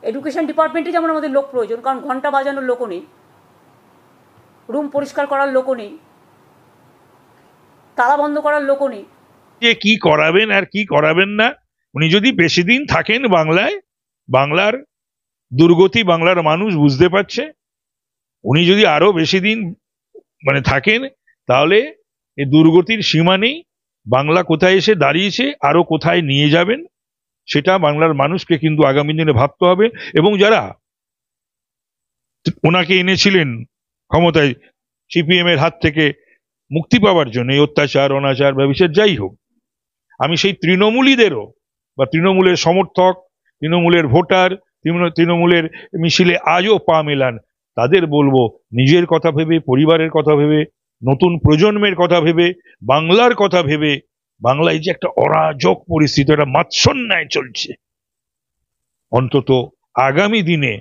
Education ডিপার্টমেন্টে যেমন আমাদের লোক প্রয়োজন, কারণ ঘন্টা বাজানোর লোকও নেই, রুম পরিষ্কার করার লোকও নেই, তালা বন্ধ করার লোকও নেই। যে কি করাবেন আর কি করাবেন না, উনি যদি বেশি দিন থাকেন বাংলায়, বাংলার দুর্গতি বাংলার মানুষ বুঝতে পারছে। উনি যদি আরো বেশি দিন থাকেন, তাহলে এই দুর্গতির সীমা নেই। বাংলা কোথায় এসে দাঁড়িয়েছে, আরো কোথায় নিয়ে যাবেন, সেটা বাংলার মানুষকে কিন্তু আগামী দিনে ভাবতে হবে। এবং যারা ওনাকে এনেছিলেন ক্ষমতায় সিপিএম এর হাত থেকে মুক্তি পাওয়ার জন্য, এই অত্যাচার অনাচার ব্যবচার যাই হোক, আমি সেই তৃণমূলীদেরও বা তৃণমূলের সমর্থক, তৃণমূলের ভোটার, তৃণমূলের মিছিলে আজও পা মেলান, তাদের বলবো নিজের কথা ভেবে, পরিবারের কথা ভেবে, নতুন প্রজন্মের কথা ভেবে, বাংলার কথা ভেবে, বাংলায় যে একটা অরাজক পরিস্থিতি, একটা মাৎসন্যায় চলছে, অন্তত আগামী দিনে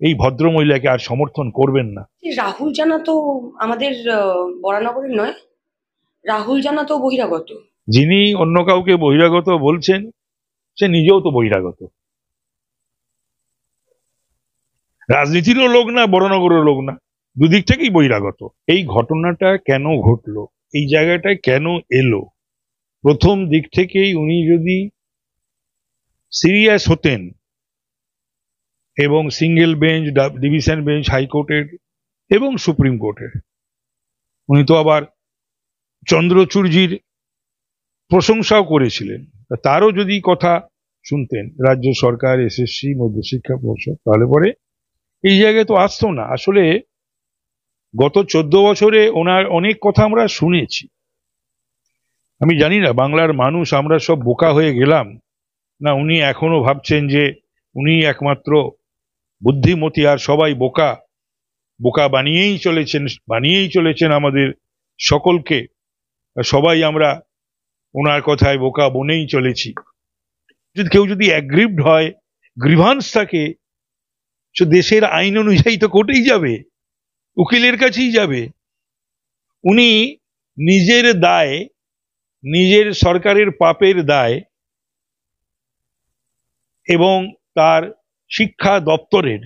এই ভদ্রমহিলাকে আর সমর্থন করবেন না। রাহুল জানা তো আমাদের বরানগরের নয়, রাহুল জানা তো বহিরাগত। যিনি অন্য কাউকে বহিরাগত বলছেন, সে নিজেও তো বহিরাগত, রাজনীতিরও লোক না, বরানগরের লোক না, দুদিক থেকেই বহিরাগত। এই ঘটনাটা কেন ঘটলো, এই জায়গাটায় কেন এলো, প্রথম দিক থেকেই উনি যদি সিরিয়াস হতেন এবং সিঙ্গেল বেঞ্চ, ডিভিশন বেঞ্চ, হাইকোর্টের এবং সুপ্রিম কোর্টের, উনি তো আবার চন্দ্রচূড়জির প্রশংসাও করেছিলেন, তারও যদি কথা শুনতেন রাজ্য সরকার, এসএসসি, মধ্যশিক্ষা পর্ষদ, তাহলে পরে এই জায়গায় তো আসতো না। আসলে গত 14 বছরে ওনার অনেক কথা আমরা শুনেছি। আমি জানি না বাংলার মানুষ আমরা সব বোকা হয়ে গেলাম না, উনি এখনো ভাবছেন যে উনি একমাত্র বুদ্ধিমতী আর সবাই বোকা, বোকা বানিয়েই চলেছেন আমাদের সকলকে, সবাই আমরা ওনার কথায় বোকা বনেই চলেছি। কেউ যদি অ্যাগ্রিভড হয়, গ্রিভান্স থাকে, সে দেশের আইন অনুযায়ী তো কোর্টেই যাবে, উকিলের কাছেই যাবে। উনি নিজের দায়, নিজের সরকারের পাপের দায় এবং তার শিক্ষা দপ্তরের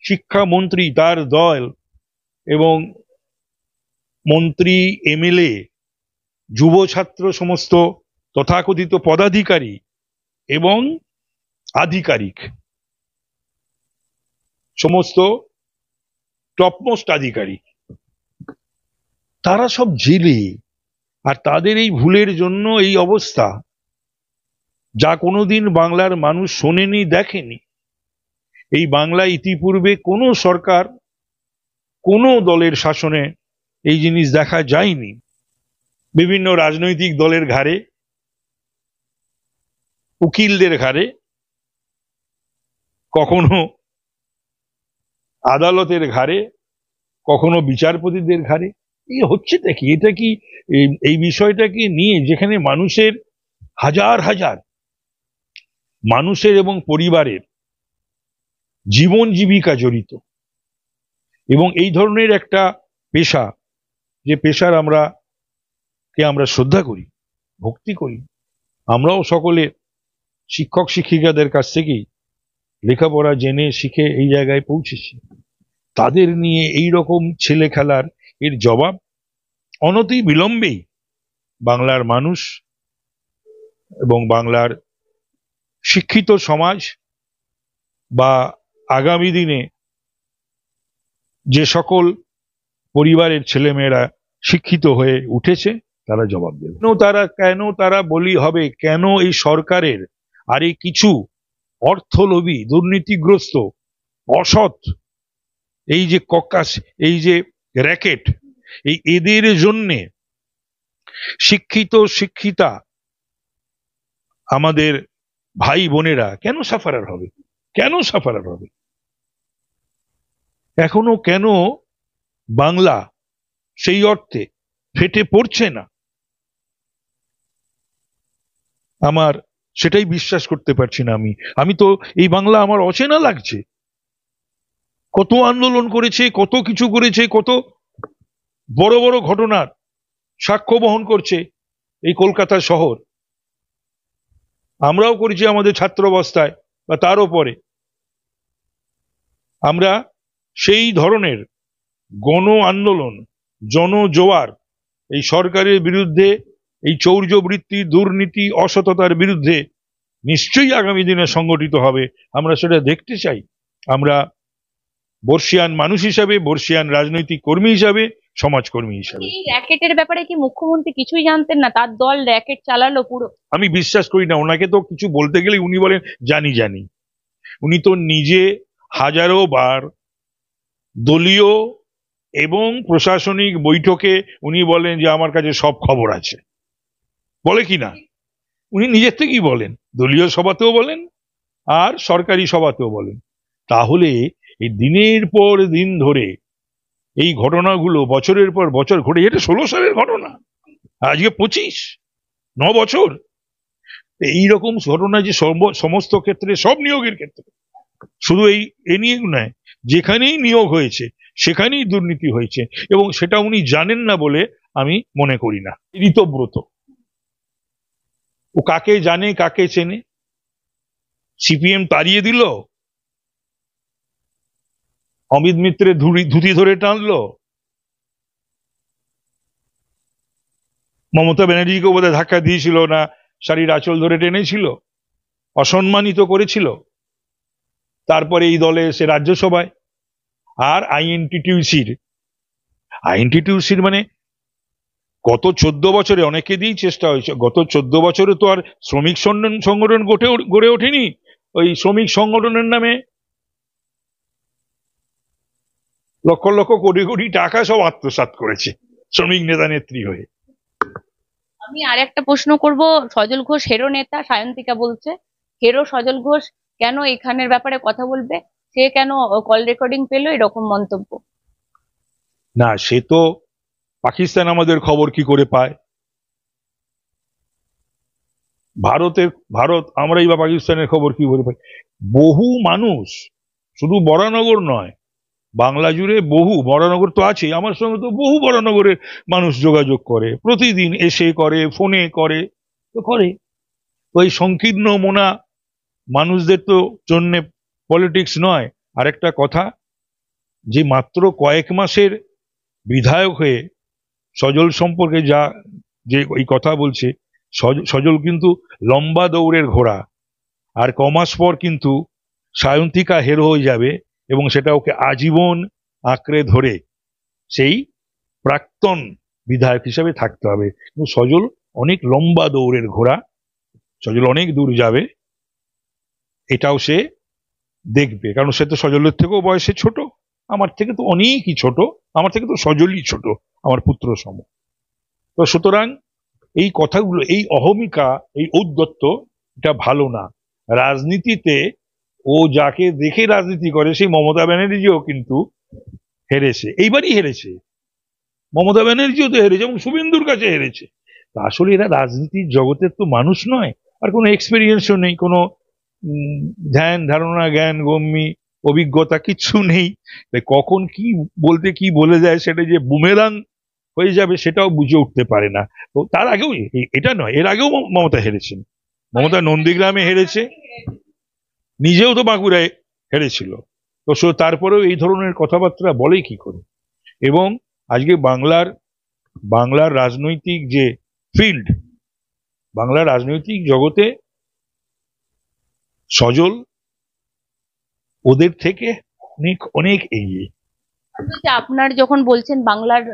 শিক্ষামন্ত্রী, তার দল এবং মন্ত্রী, এমএলএ, যুব ছাত্র, সমস্ত তথাকথিত পদাধিকারী এবং আধিকারিক, সমস্ত টপমোস্ট আধিকারিক, তারা সব জেলে। আর তাদের এই ভুলের জন্য এই অবস্থা, যা কোনোদিন বাংলার মানুষ শোনেনি, দেখেনি। এই বাংলায় ইতিপূর্বে কোনো সরকার, কোনো দলের শাসনে এই জিনিস দেখা যায়নি। বিভিন্ন রাজনৈতিক দলের ঘাড়ে, উকিলদের ঘাড়ে, কখনো আদালতের ঘাড়ে, কখনো বিচারপতিদের ঘাড়ে। এই হচ্ছেটা কি, এটা কি এই বিষয়টাকে নিয়ে, যেখানে মানুষের হাজার হাজার মানুষের এবং পরিবারের জীবন জীবিকা জড়িত, এবং এই ধরনের একটা পেশা, যে পেশার আমরা শ্রদ্ধা করি, ভক্তি করি, আমরাও সকলে শিক্ষক শিক্ষিকাদের কাছ থেকেই লেখাপড়া জেনে শিখে এই জায়গায় পৌঁছেছি, তাদের নিয়ে এই রকম ছেলে খেলার এর জবাব অনতি বিলম্বেই বাংলার মানুষ এবং বাংলার শিক্ষিত সমাজ বা আগামী দিনে যে সকল পরিবারের ছেলেমেয়েরা শিক্ষিত হয়ে উঠেছে, তারা জবাব দেবে। কেন তারা বলি হবে, কেন এই সরকারের আর এই কিছু অর্থলোভী, দুর্নীতিগ্রস্ত, অসৎ এই যে কক্কাস, এই যে র্যাকেট, এদের জন্যে শিক্ষিতা আমাদের ভাই বোনেরা কেন সাফারার হবে, এখনো কেন বাংলা সেই অর্থে ফেটে পড়ছে না? আমার সেটাই বিশ্বাস করতে পারছি না। আমি তো এই বাংলা আমার অচেনা লাগছে। কত আন্দোলন করেছে, কত কিছু করেছে, কত বড় বড় ঘটনার সাক্ষ্য বহন করছে এই কলকাতা শহর। আমরাও করেছি আমাদের ছাত্রাবস্থায় বা তারও পরে। আমরা সেই ধরনের গণ আন্দোলন, জনজোয়ার এই সরকারের বিরুদ্ধে, এই চৌর্যবৃত্তি, দুর্নীতি, অসততার বিরুদ্ধে নিশ্চয়ই আগামী দিনে সংগঠিত হবে। আমরা সেটা দেখতে চাই। আমরা বর্ষিয়ান মানুষ হিসাবে, বর্ষিয়ান রাজনৈতিক কর্মী হিসাবে, সমাজকর্মী হিসাবে। এই র্যাকেটের ব্যাপারে কি মুখ্যমন্ত্রী কিছুই জানতেন না? তার দল র্যাকেট চালালো পুরো। আমি বিশ্বাস করি না। ওনাকে তো কিছু বলতে গেলে উনি বলেন জানি জানি। উনি তো নিজে হাজারো বার দলীয় এবং প্রশাসনিক বৈঠকে উনি বলেন যে আমার কাছে সব খবর আছে। বলে কি না? উনি নিজের থেকেই বলেন, দলীয় সভাতেও বলেন আর সরকারি সভাতেও বলেন। তাহলে এই দিনের পর দিন ধরে এই ঘটনাগুলো বছরের পর বছর ঘটে, এটা 16 সালের ঘটনা, আজকে 25, 9 বছর। এইরকম ঘটনা যে সমস্ত ক্ষেত্রে, সব নিয়োগের ক্ষেত্রে, শুধু এ নিয়ে নয়, যেখানেই নিয়োগ হয়েছে সেখানেই দুর্নীতি হয়েছে, এবং সেটা উনি জানেন না বলে আমি মনে করি না। ঋতব্রত ও কাকে জানে, কাকে চেনে? সিপিএম তাড়িয়ে দিল, অমিত মিত্রের ধুতি ধরে টানলো, মমতা ব্যানার্জিকে বোধহয় ধাক্কা দিয়েছিল না, শাড়ির আঁচল ধরে টেনেছিল, অসম্মানিত করেছিল। তারপরে এই দলে এসে রাজ্যসভায়। আর আইএনটিটিউসির মানে গত 14 বছরে অনেকে দিয়েই চেষ্টা হয়েছে। গত 14 বছরে তো আর শ্রমিক সংগঠন গড়ে ওঠেনি। ওই শ্রমিক সংগঠনের নামে লক্ষ লক্ষ কোটি কোটি টাকা সব আত্মসাৎ করেছে শ্রমিক নেতা নেত্রী হয়ে। আমি আর একটা প্রশ্ন করব। সজল ঘোষ হেরো নেতা, সায়ন্তিকা বলছে হেরো সজল ঘোষ কেন এখানের ব্যাপারে কথা বলবে? সে কেন কল রেকর্ডিং পেলো? এরকম মন্তব্য। না, সে তো পাকিস্তান আমাদের খবর কি করে পায়? ভারত আমরাই বা পাকিস্তানের খবর কি করে পাই? বহু মানুষ, শুধু বরানগর নয়, বাংলা জুড়ে বহু, বরানগর তো আছে, আমার সঙ্গে তো বহু বরানগরের মানুষ যোগাযোগ করে, প্রতিদিন এসে করে, ফোনে করে, তো করে। তো এই সংকীর্ণ মনা মানুষদের তো জন্য পলিটিক্স নয়। আরেকটা কথা, যে মাত্র কয়েক মাসের বিধায়ক হয়ে সজল সম্পর্কে যে এই কথা বলছে, সজল কিন্তু লম্বা দৌড়ের ঘোড়া। আর কমাস পর কিন্তু সায়ন্তিকা হেরো হয়ে যাবে, এবং সেটা ওকে আজীবন আঁকড়ে ধরে সেই প্রাক্তন বিধায়ক হিসেবে থাকতে হবে। কিন্তু সজল অনেক লম্বা দৌড়ের ঘোড়া, সজল অনেক দূর যাবে, এটাও সে দেখবে। কারণ সে তো সজলের থেকেও বয়সে ছোট, আমার থেকে তো অনেকই ছোট, আমার থেকে তো সজলই ছোট, আমার পুত্র সম। তো সুতরাং এই কথাগুলো, এই অহমিকা, এই ঔদ্ধত্য, এটা ভালো না। রাজনীতিতে ও যাকে দেখে রাজনীতি করে, সেই মমতা ব্যানার্জিও কিন্তু হেরেছে, এইবারই হেরেছে। মমতা ব্যানার্জিও তো হেরেছে এবং শুভেন্দুর কাছে হেরেছে। তা আসলে এরা রাজনীতির জগতের তো মানুষ নয়, আর কোনো এক্সপিরিয়েন্সও নেই, কোনো ধ্যান ধারণা, জ্ঞান গম্যি অভিজ্ঞতা কিচ্ছু নেই। তাই কখন কি বলতে কি বলে যায়, সেটা যে বুমেরাং হয়ে যাবে সেটাও বুঝে উঠতে পারে না। তো তার আগেও, এটা নয়, এর আগেও মমতা হেরেছেন। মমতা নন্দীগ্রামে হেরেছে, নিজেও তো বাঁকুড়ায় হেরেছিল। তো তারপরেও এই ধরনের কথাবার্তা বলে কি করে? এবং আজকে বাংলার রাজনৈতিক যে ফিল্ড, বাংলার রাজনৈতিক জগতে সজল ওদের থেকে অনেক অনেক এগিয়ে। আপনার যখন বলছেন বাংলার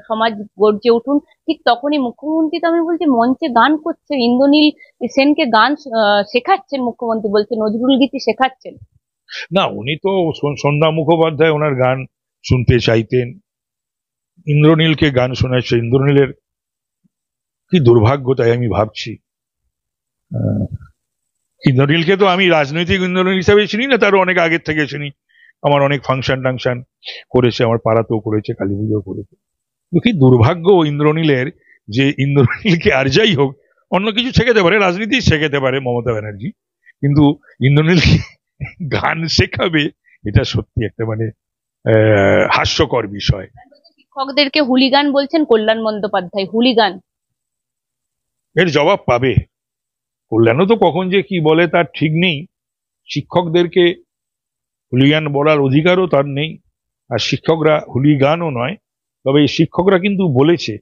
সমাজ গর্জে উঠুন, ঠিক তখনই মুখ্যমন্ত্রী, তো আমি বলছি মঞ্চে গান করছে, ইন্দ্রনীল সেনকে গান শেখাচ্ছেন মুখ্যমন্ত্রী, বলছে নজরুল গীতি শেখাচ্ছেন। না, উনি তো সন্ধ্যা মুখোপাধ্যায় ওনার গান শুনতে চাইতেন, ইন্দ্রনীলকে গান শোনাচ্ছে। ইন্দ্রনীলের কি দুর্ভাগ্য, তাই আমি ভাবছি। ইন্দ্রনীলকে তো আমি রাজনৈতিক ইন্দ্রনীল হিসাবে চিনি না, তারও অনেক আগের থেকে চিনি। আমার অনেক ফাংশন টাংশন করেছে, আমার পাড়াতেও করেছে, কালী পুজো করেছে। কি দুর্ভাগ্য ইন্দ্রনীলের, যে ইন্দ্রনীলকে আর যাই হোক অন্য কিছু শেখাতে পারে, রাজনীতি শেখাতে পারে মমতা ব্যানার্জি, কিন্তু ইন্দ্রনীলকে গান শেখাবে, এটা সত্যি একটা মানে হাস্যকর বিষয়। শিক্ষকদেরকে হুলিগান বলছেন কল্যাণ বন্দ্যোপাধ্যায়, হুলিগান। এর জবাব পাবে। কল্যাণও তো কখন যে কি বলে তার ঠিক নেই। শিক্ষকদেরকে হুলিগান বলার অধিকারও তার নেই, আর শিক্ষকরা হুলিগানও নয়। তবে এই শিক্ষকরা কিন্তু বলেছে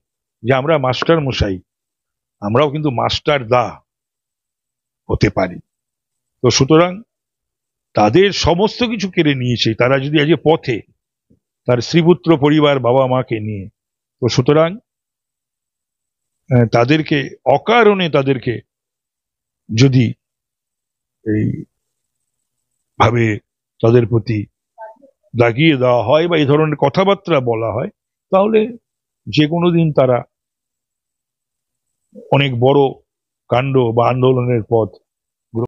যে আমরা মাস্টার মশাই, আমরাও কিন্তু মাস্টার দা হতে পারি। তো সুতরাং তাদের সমস্ত কিছু কেড়ে নিয়েছে তারা যদি আজ পথে, তার স্ত্রীপুত্র পরিবার বাবা মাকে নিয়ে। তো সুতরাং তাদেরকে অকারণে তাদেরকে যদি এই ভাবে তাদের প্রতি দাগিয়ে দেওয়া হয় বা এই ধরনের কথাবার্তা বলা হয়, তাহলে যে কোনো দিন তারা অনেক বড় কাণ্ড বা আন্দোলনের পথ